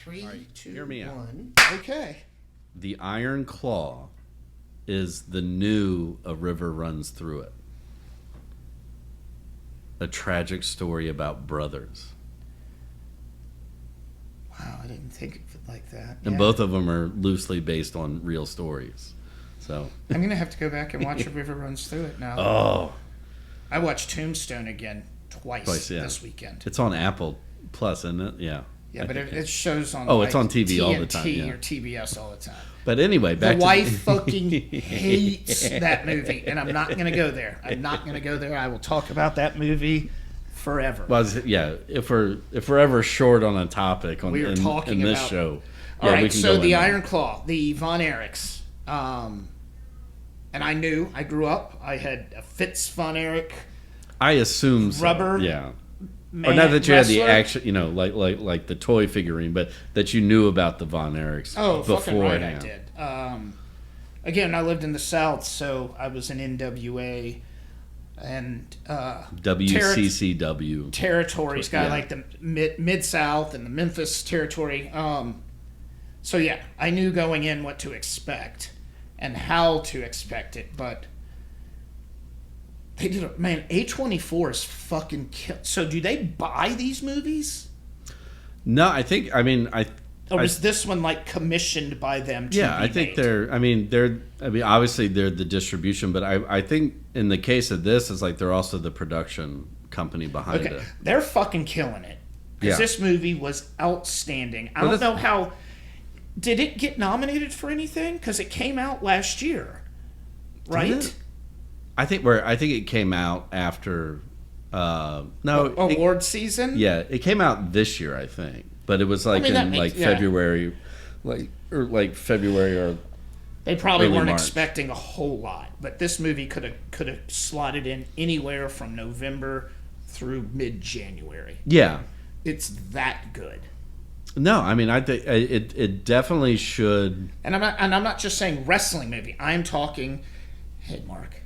Three, All right, two, hear me out. one. Okay. The Iron Claw is the new A River Runs Through It. A tragic story about brothers. Wow, I didn't think of it like that. And Yeah. both of them are loosely based on real stories. So, I'm gonna have to go back and watch A River Runs Through It now. oh, I watched Tombstone again twice yeah. this weekend. It's on Apple Plus, isn't it? Yeah. Yeah, but it shows on. Oh, it's on TV all the TNT time, yeah. or TBS all the time. But anyway, The back to wife fucking hates that movie, and I'm not gonna go there. I'm not gonna go there. I will talk about that movie forever. Well, yeah, if we're ever short on a topic on We are talking in this about- show, All yeah, right, we can so go the in Iron Claw, the Von Erichs, and I grew up. I had a Fitz Von Erich I assume so. Rubber yeah. man, Or not that you had the wrestler. action, like the toy figurine, but that you knew about the Von Erichs Oh, fucking right, I beforehand. did. Again, I lived in the South, so I was in NWA and WCCW. territories, got Yeah. like the mid South and the Memphis territory. So yeah, I knew going in what to expect and how to expect it, but they did it. Man, A24 is fucking kill. So do they buy these movies? No, I Or was this one like commissioned by them to yeah, be I think made? obviously they're the distribution, but I think in the case of this, it's like they're also the production company behind Okay, it. they're fucking killing it. Because Yeah. this movie was outstanding. I Well, don't that's- know how... Did it get nominated for anything? Because it came out last year, right? it? I think it came out after. No, it- Award season? yeah, it came out this year, I think, but it was like mean, that in makes- like yeah. February, like February or They probably early weren't March. expecting a whole lot. But this movie could have slotted in anywhere from November through mid-January. yeah. It's that good. No, I mean I think it definitely should. And I'm not just saying wrestling movie. I'm talking... Hey, Mark.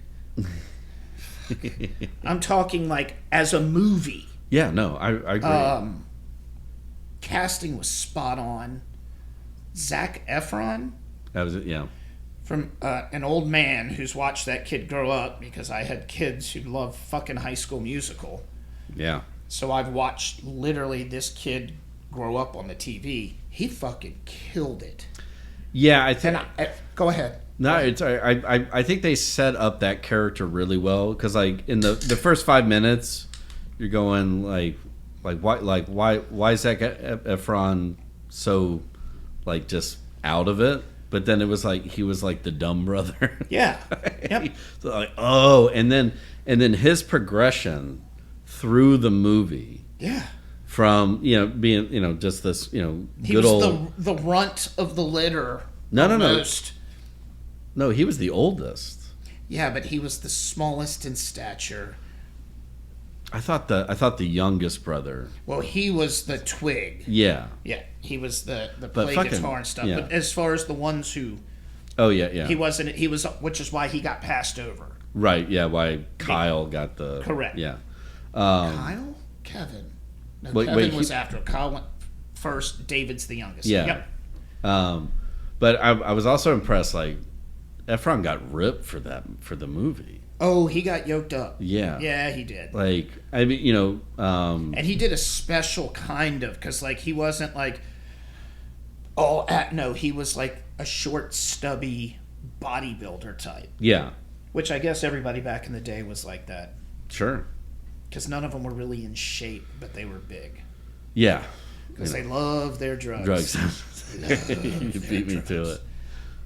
I'm talking like as a movie. Yeah, no, I agree. Casting was spot on. Zac Efron, That was it. Yeah, from an old man who's watched that kid grow up, because I had kids who love fucking High School Musical. yeah. So I've watched literally this kid grow up on the TV. He fucking killed it. Yeah, I think. Go ahead. No, it's I think they set up that character really well because like in the first 5 minutes, you're going like why is Zac Efron so like just out of it? But then it was like he was like the dumb brother. Yeah. Yep. So like and then his progression through the movie Yeah. from being just this He good was old the runt of the litter. No. almost. No, he was the oldest. Yeah, but he was the smallest in stature. I thought the youngest brother. Well, he was the twig. Yeah. Yeah, he was the But play fucking- guitar and stuff. yeah. But as far as the ones who Oh yeah. he wasn't, he was, which is why he got passed over. Right. Yeah. Why Kyle got the Correct. Yeah. Kyle, Kevin. No, Wait, Kevin was he- after. Kyle went first. David's the youngest. Yeah. Yep. But I was also impressed. Like Efron got ripped for the movie. Oh, he got yoked up. Yeah. Yeah, he did. Like I mean And he did a special kind of, because like he wasn't like all at no, he was like a short, stubby bodybuilder type, yeah. which I guess everybody back in the day was like that, Sure. because none of them were really in shape, but they were big Yeah. because they love their drugs. Drugs. You beat me to it.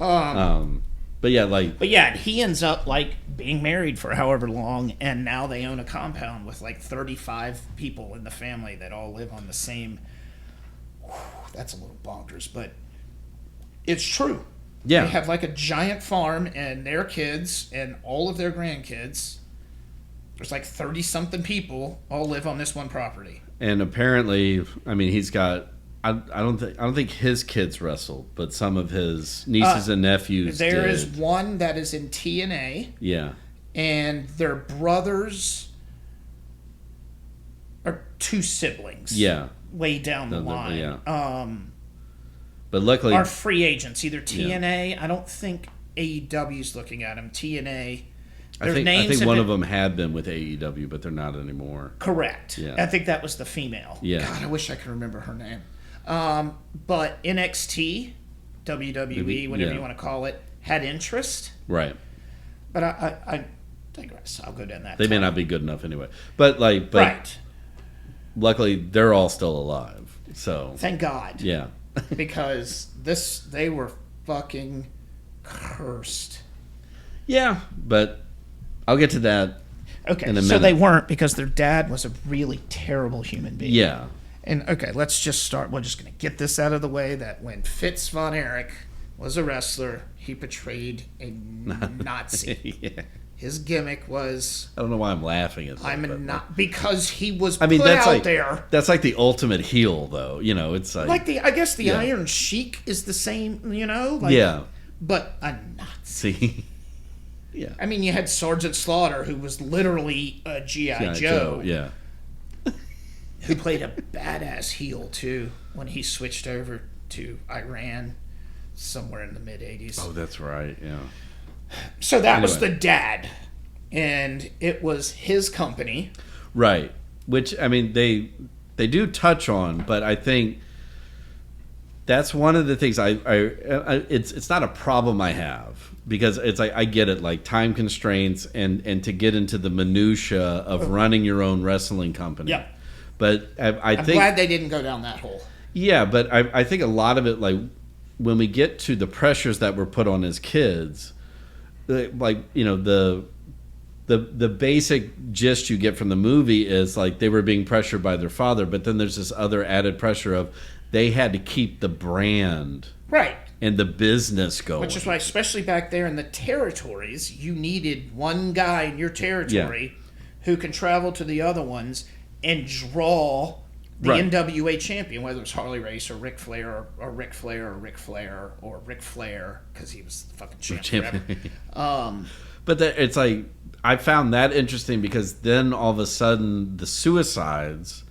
Um, But yeah, like But yeah, he ends up like being married for however long, and now they own a compound with like 35 people in the family that all live on the same. Whew, that's a little bonkers, but it's true. yeah. They have like a giant farm, and their kids and all of their grandkids. There's like 30 something people all live on this one property. And apparently, I mean, he's got. I don't think his kids wrestled, but some of his nieces and nephews. There did. is one that is in TNA, Yeah. and their brothers are two siblings. Yeah. Way down the line. Yeah. But luckily, are free agents. Either TNA. I don't think AEW's looking at them. TNA. I think one of them had been with AEW, but they're not anymore. Correct. Yeah. I think that was the female. Yeah. God, I wish I could remember her name. But NXT, WWE, whatever you want to call it, had interest. Right. But I digress. I'll go down that. They may not be good enough anyway. But right. Luckily, they're all still alive. So thank God. Yeah. Because they were fucking cursed. Yeah, but I'll get to that. Okay, in a so minute. they weren't because their dad was a really terrible human being. Yeah. And okay, let's just start. We're just going to get this out of the way that when Fitz von Erich was a wrestler, he portrayed a Nazi. Yeah. His gimmick was, I don't know why I'm laughing at that. I'm a but, not because he was I mean, put that's out like there. that's like the ultimate heel, though. You know, it's like I guess the yeah. Iron Sheik is the same. You know, like, yeah. but a Nazi. See, yeah. I mean, you had Sergeant Slaughter, who was literally a G.I. Joe. Yeah. Who played a badass heel too when he switched over to Iran somewhere in the mid 80s. Oh, that's right. Yeah. So that was Anyway. the dad, and it was his company. Right. Which I mean they do touch on, but I think that's one of the things I it's not a problem I have because it's like I get it, like time constraints and to get into the minutia of running your own wrestling company. Yeah. But I I'm think glad they didn't go down that hole. yeah, but I think a lot of it, like when we get to the pressures that were put on as kids, like you know the basic gist you get from the movie is like they were being pressured by their father, but then there's this other added pressure of they had to keep the brand Right. and the business going. Which is why, especially back there in the territories, you needed one guy in your territory who can travel to the other ones and draw the Right. NWA champion, whether it's Harley Race or Ric Flair or Ric Flair or Ric Flair or Ric Flair, because he was the fucking champion forever. But it's like I found that interesting because then all of a sudden the suicides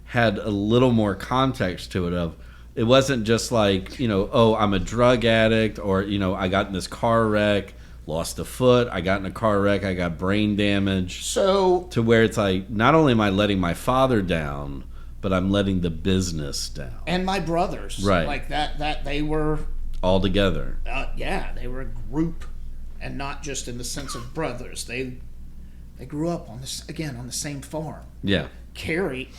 had a little more context to it. Of it wasn't just like, you know, oh, I'm a drug addict, or you know, I got in this car wreck, lost a foot, I got in a car wreck, I got brain damage. So, To where it's like not only am I letting my father down, but I'm letting the business down and my brothers, Right. like that they were, all together. they were a group, and not just in the sense of brothers. They grew up on the same farm. Yeah, Carrie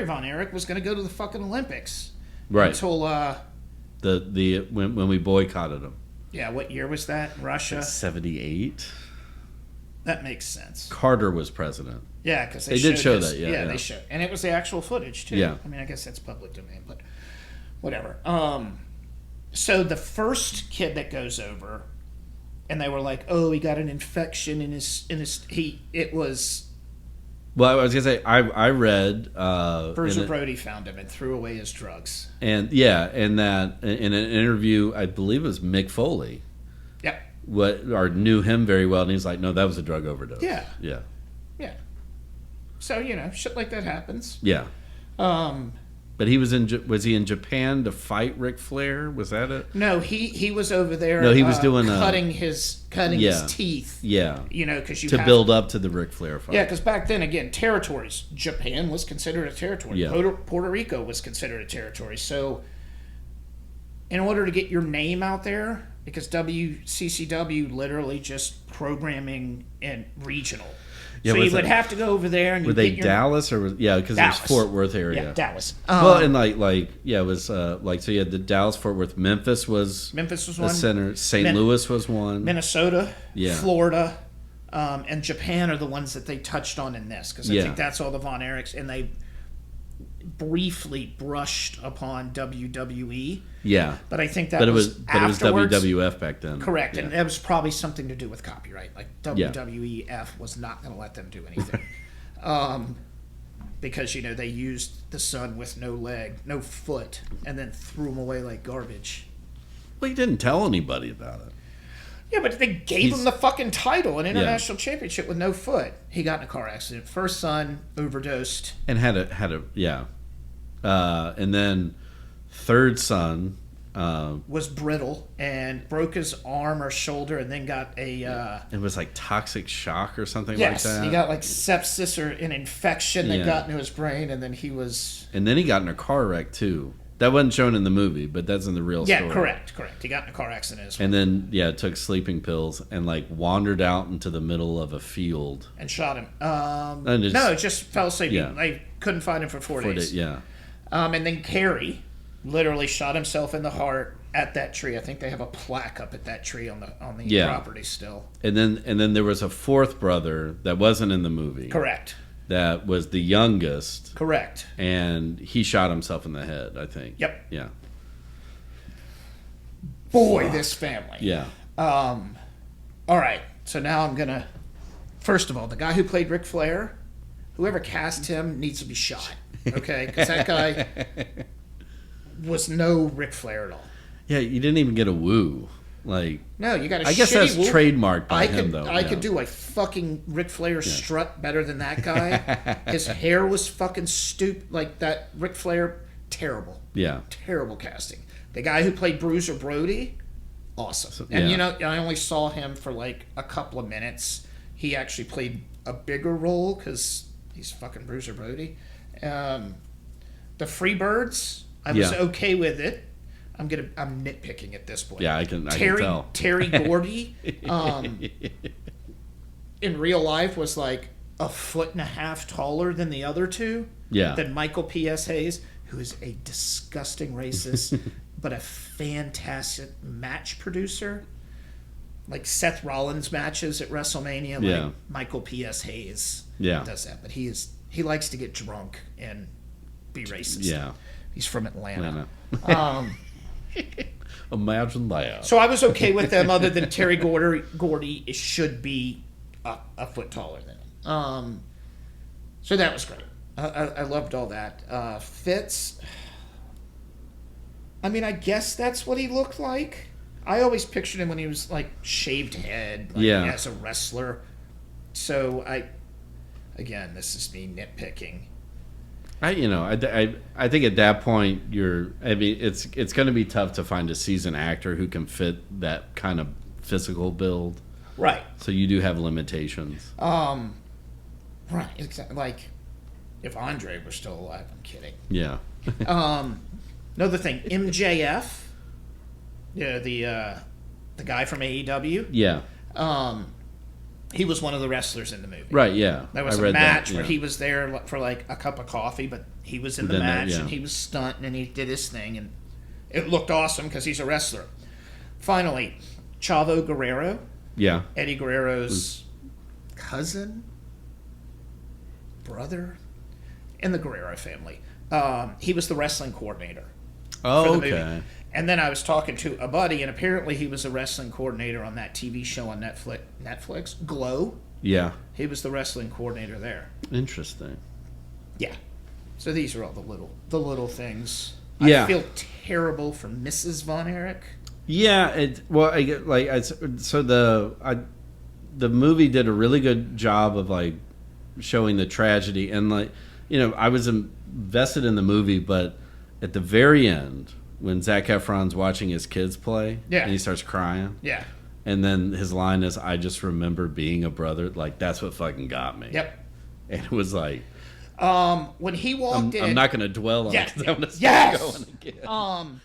Von Erich was going to go to the fucking Olympics. right. Until, The when we boycotted them. what year was that? Russia? 78. That makes sense. Carter was president. Yeah, because They did show that, yeah. they showed. And it was the actual footage, too. Yeah. I mean, I guess that's public domain, but whatever. So the first kid that goes over, and they were like, oh, he got an infection in his it was Well, I was gonna say I read Bruiser in it- Brody found him and threw away his drugs. and that in an interview, I believe it was Mick Foley, Yep. knew him very well, and he's like, no, that was a drug overdose. Yeah. yeah, Yeah. So, shit like that happens. yeah. Um, But was he in Japan to fight Ric Flair? Was that it? no, he was over there. No, he was doing, cutting his yeah. teeth. Yeah, Because you to have build up to the Ric Flair fight. Yeah, because back then, again, territories. Japan was considered a territory. Yeah. Puerto Rico was considered a territory. So, in order to get your name out there, because WCCW literally just programming and regional. Yeah, so was you would it- have to go over there and Were you they get your Dallas or because it was Dallas. Fort Worth area? Yeah, Dallas. Well, and it was so you had the Dallas, Fort Worth, Memphis was Memphis was a one. center, St. Min- Louis was one. Minnesota, Yeah. Florida, and Japan are the ones that they touched on in this because I Yeah. think that's all the Von Erichs, and they briefly brushed upon WWE, Yeah, but I think that but it was was afterwards. WWF back then. Correct, Yeah. and that was probably something to do with copyright. Like WWEF was not going to let them do anything, because they used the son with no leg, no foot, and then threw him away like garbage. Well, he didn't tell anybody about it. Yeah, but they gave him the fucking title, an Yeah. international championship with no foot. He got in a car accident. First son overdosed. And had a and then third son was brittle and broke his arm or shoulder, and then got a it was like toxic shock or something yes, like that. he got like sepsis or an infection that Yeah. got into his brain, and then he was And then he got in a car wreck too. That wasn't shown in the movie, but that's in the real story. correct. He got in a car accident as well And then took sleeping pills and like wandered out into the middle of a field. and shot him. And it's- No, just fell asleep. Yeah. They couldn't find him for 4 days. Yeah. And then Carey literally shot himself in the heart at that tree. I think they have a plaque up at that tree on the Yeah. property still. And then there was a fourth brother that wasn't in the movie. Correct. That was the youngest, Correct. and he shot himself in the head, I think. Yep. Yeah. Boy, this family. Yeah. All right. So now I'm gonna. First of all, the guy who played Ric Flair, whoever cast him needs to be shot. Okay, because that guy was no Ric Flair at all. Yeah, you didn't even get a woo. Like, No, you got a I guess shitty that's whoop. trademarked by I him, could, though. I yeah. could do a fucking Ric Flair strut better than that guy. His hair was fucking stupid. Like that Ric Flair, terrible. Yeah. Terrible casting. The guy who played Bruiser Brody, awesome. And yeah. you know, I only saw him for like a couple of minutes. He actually played a bigger role because he's fucking Bruiser Brody. The Freebirds, I was Yeah. okay with it. I'm nitpicking at this point. Yeah, I can Terry tell. Terry Gordy, in real life was like 1.5 feet taller than the other two. Yeah. Than Michael P.S. Hayes, who is a disgusting racist, but a fantastic match producer. Like Seth Rollins matches at WrestleMania, Yeah. like Michael P.S. Hayes Yeah. does that. But he likes to get drunk and be racist. Yeah. He's from Atlanta. Atlanta. Imagine that. So I was okay with them, other than Terry Gordy should be a foot taller than him. So that was great. I loved all that. Fitz, I mean, I guess that's what he looked like. I always pictured him when he was like shaved head, like, Yeah. as a wrestler. So again, this is me nitpicking. I think at that point it's going to be tough to find a seasoned actor who can fit that kind of physical build. Right. So you do have limitations. Right. Exactly. Like, if Andre were still alive, I'm kidding. Yeah. Another thing, MJF, yeah, the guy from AEW. Yeah. He was one of the wrestlers in the movie. Right. Yeah. There was I a read match that, where yeah. he was there for like a cup of coffee, but he was in the Then that, match yeah. and he was stunting and he did his thing and it looked awesome because he's a wrestler. Finally, Chavo Guerrero, Yeah. Eddie Guerrero's cousin, brother, in the Guerrero family. He was the wrestling coordinator. Oh, for the okay. movie. And then I was talking to a buddy, and apparently he was a wrestling coordinator on that TV show on Netflix, Glow. Yeah. He was the wrestling coordinator there. Interesting. Yeah. So these are all the little things. Yeah. I feel terrible for Mrs. Von Erich. Yeah. The movie did a really good job of like showing the tragedy and like I was invested in the movie, but at the very end when Zac Efron's watching his kids play, Yeah. and he starts crying, Yeah. and then his line is, "I just remember being a brother." Like that's what fucking got me. Yep. And it was like, When he walked in, I'm not going to dwell on Yeah. it 'cause I'm gonna start Yes. going again.